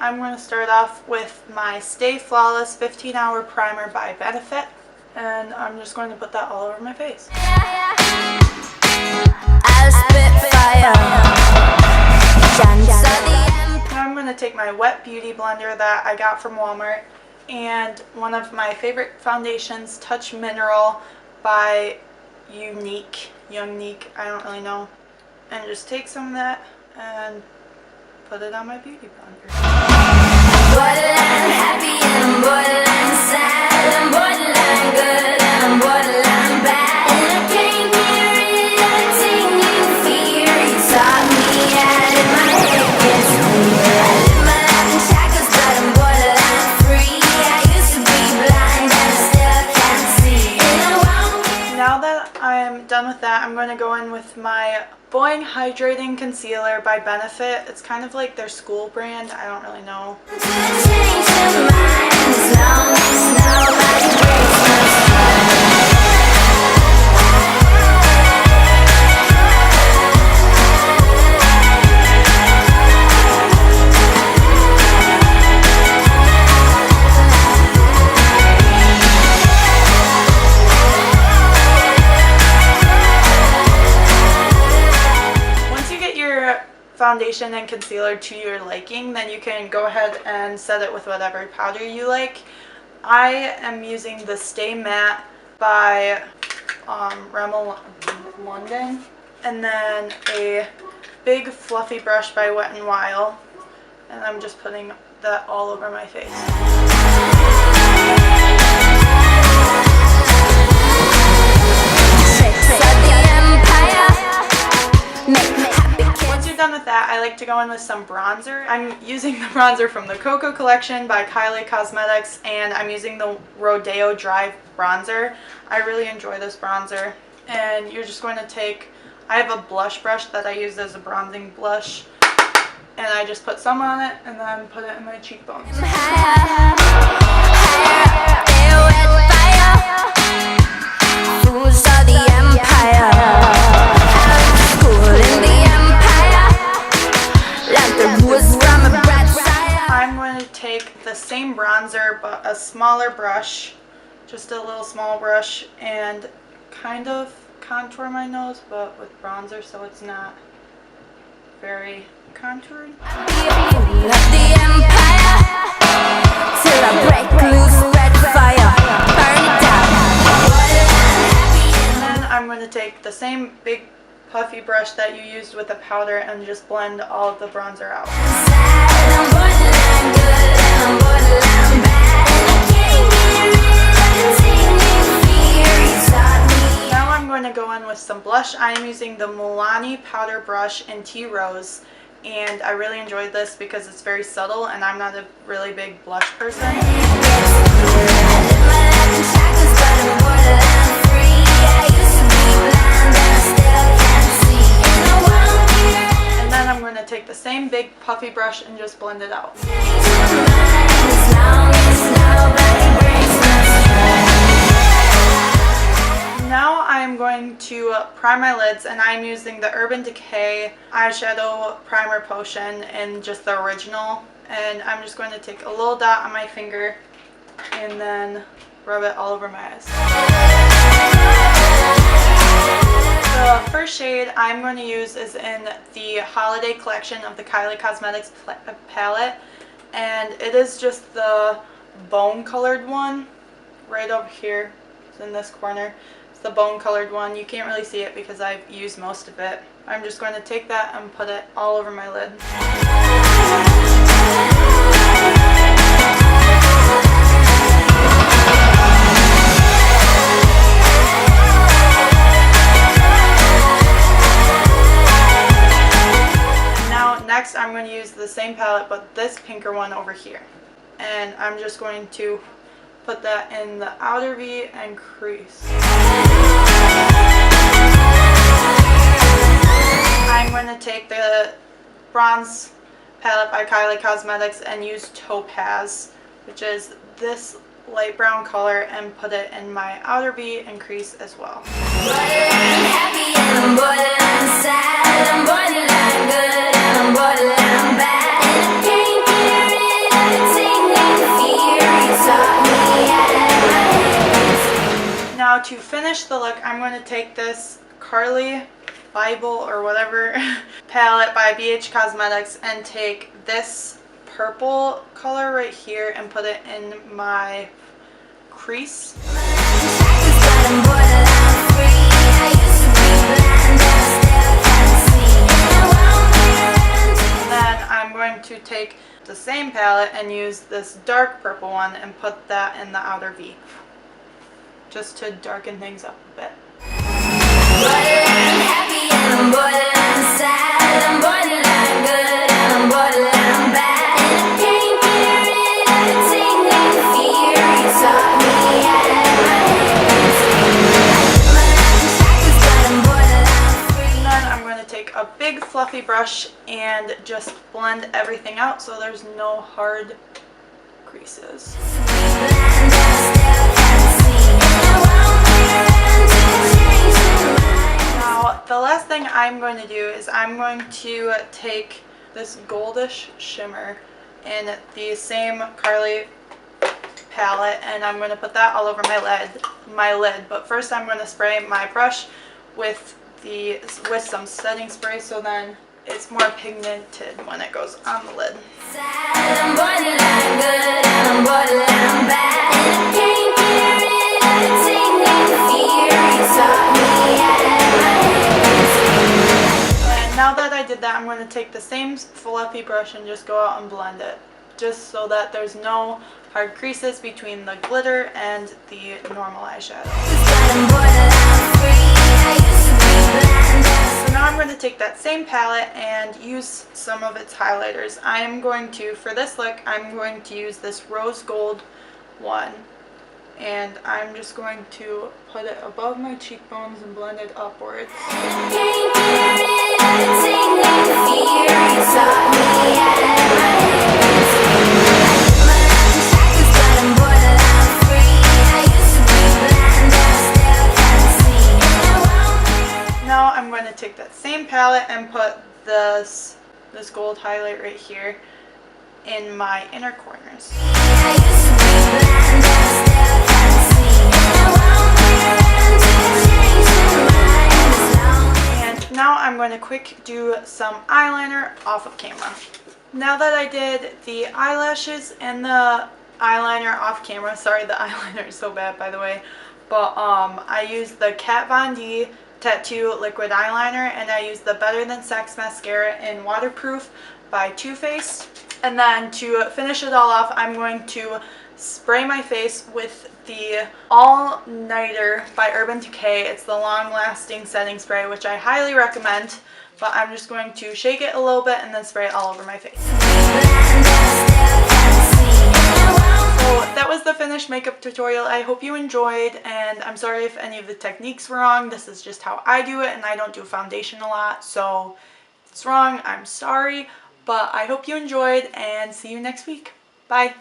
I'm going to start off with my Stay Flawless 15-Hour Primer by Benefit, and I'm just going to put that all over my face. Now I'm going to take my wet beauty blender that I got from Walmart and one of my favorite foundations, Touch Mineral by Younique, I don't really know, and just take some of that and put it on my beauty blender. Borderline happy and I'm borderline sad, I'm borderline good and I'm borderline bad, and I can't get rid of the tingling fear you taught me out in my head gets clear. I live my life in shackles but I'm borderline free. I used to be blind and I still can't see. Now that I'm done with that, I'm going to go in with my Boing Hydrating Concealer by Benefit. It's kind of like their school brand. I don't really know. Foundation and concealer to your liking, then you can go ahead and set it with whatever powder you like. I am using the Stay Matte by Rimmel London, and then a big fluffy brush by Wet n Wild, and I'm just putting that all over my face. Done with that, I like to go in with some bronzer. I'm using the bronzer from the Cocoa Collection by Kylie Cosmetics, and I'm using the Rodeo Dry Bronzer. I really enjoy this bronzer, and you're just going to take, I have a blush brush that I use as a bronzing blush, and I just put some on it and then put it in my cheekbones. I'm going to take the same bronzer but a smaller brush, just a little small brush, and kind of contour my nose but with bronzer so it's not very contoured. And then I'm going to take the same big puffy brush that you used with the powder and just blend all of the bronzer out. Now I'm going to go in with some blush. I'm using the Milani powder brush in Tea Rose, and I really enjoyed this because it's very subtle and I'm not a really big blush person. I'm going to take the same big puffy brush and just blend it out. Now I'm going to prime my lids, and I'm using the Urban Decay eyeshadow primer potion in just the original, and I'm just going to take a little dot on my finger and then rub it all over my eyes. The first shade I'm going to use is in the Holiday Collection of the Kylie Cosmetics palette, and it is just the bone colored one right over here. It's in this corner. It's the bone colored one. You can't really see it because I've used most of it. I'm just going to take that and put it all over my lid. Next, I'm going to use the same palette, but this pinker one over here. And I'm just going to put that in the outer V and crease. I'm going to take the bronze palette by Kylie Cosmetics and use Topaz, which is this light brown color, and put it in my outer V and crease as well. now to finish the look, I'm going to take this Carly Bible or whatever palette by BH Cosmetics and take this purple color right here and put it in my crease. Then I'm going to take the same palette and use this dark purple one and put that in the outer V, just to darken things up a bit. A big fluffy brush and just blend everything out so there's no hard creases. Now the last thing I'm going to do is I'm going to take this goldish shimmer in the same Carly palette and I'm going to put that all over my lid. But first I'm going to spray my brush with some setting spray so then it's more pigmented when it goes on the lid. And now that I did that, I'm going to take the same fluffy brush and just go out and blend it, just so that there's no hard creases between the glitter and the normal eyeshadow. So now I'm going to take that same palette and use some of its highlighters. I'm going to, for this look, I'm going to use this rose gold one. And I'm just going to put it above my cheekbones and blend it upwards. Now I'm going to take that same palette and put this gold highlight right here in my inner corners. And now I'm going to quick do some eyeliner off of camera. Now that I did the eyelashes and the eyeliner off camera, sorry the eyeliner is so bad by the way, but I used the Kat Von D Tattoo liquid eyeliner and I used the Better Than Sex mascara in Waterproof by Too Faced. And then to finish it all off, I'm going to spray my face with the All Nighter by Urban Decay. It's the long lasting setting spray, which I highly recommend, but I'm just going to shake it a little bit and then spray it all over my face. So that was the finished makeup tutorial. I hope you enjoyed, and I'm sorry if any of the techniques were wrong. This is just how I do it, and I don't do foundation a lot, so if it's wrong, I'm sorry. But I hope you enjoyed, and see you next week. Bye!